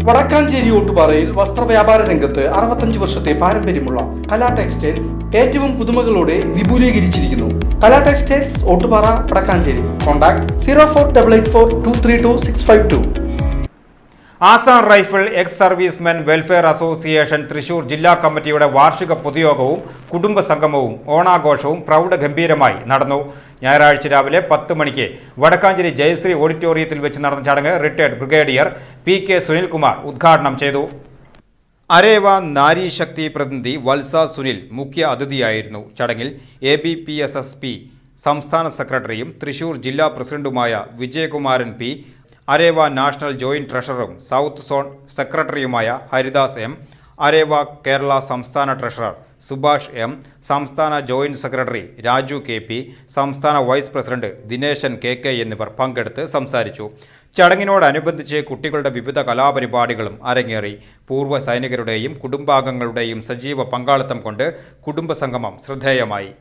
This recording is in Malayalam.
വടക്കാഞ്ചേരി ഓട്ടുപാറയിൽ വസ്ത്രവ്യാപാര രംഗത്ത് 65 വർഷത്തെ പാരമ്പര്യമുള്ള കലാ ടെക്സ്റ്റൈൽസ് ഏറ്റവും പുതുമകളോടെ വിപുലീകരിച്ചിരിക്കുന്നു. Kala textiles Ottupara Vadakkanchery. Contact 04884232 Assam rifle ex servicemen welfare association Thrissur ജില്ലാ കമ്മിറ്റിയുടെ വാർഷിക പൊതുയോഗവും കുടുംബ സംഗമവും ഓണാഘോഷവും പ്രൗഢഗംഭീരമായി നടന്നു. ഞായറാഴ്ച രാവിലെ 10 മണിക്ക് വടക്കാഞ്ചേരി ജയശ്രീ ഓഡിറ്റോറിയത്തിൽ വെച്ച് നടന്ന ചടങ്ങ് റിട്ടയർഡ് ബ്രിഗേഡിയർ PK സുനിൽകുമാർ ഉദ്ഘാടനം ചെയ്തു. അരേവ നാരീശക്തി പ്രതിനിധി വത്സ സുനിൽ മുഖ്യ അതിഥിയായിരുന്നു. ചടങ്ങിൽ ABPSSP സംസ്ഥാന സെക്രട്ടറിയും തൃശൂർ ജില്ലാ പ്രസിഡന്റുമായ വിജയകുമാരൻ P, അരേവ നാഷണൽ ജോയിന്റ് ട്രഷററും സൗത്ത് സോൺ സെക്രട്ടറിയുമായ ഹരിദാസ് M, അരേവ കേരള സംസ്ഥാന ട്രഷറർ സുഭാഷ് M, സംസ്ഥാന ജോയിന്റ് സെക്രട്ടറി രാജു KP, സംസ്ഥാന വൈസ് പ്രസിഡന്റ് ദിനേശൻ KK എന്നിവർ പങ്കെടുത്ത് സംസാരിച്ചു. ചടങ്ങിനോടനുബന്ധിച്ച് കുട്ടികളുടെ വിവിധ കലാപരിപാടികളും അരങ്ങേറി. പൂർവ്വ സൈനികരുടെയും കുടുംബാംഗങ്ങളുടെയും സജീവ പങ്കാളിത്തം കൊണ്ട് കുടുംബസംഗമം ശ്രദ്ധേയമായി.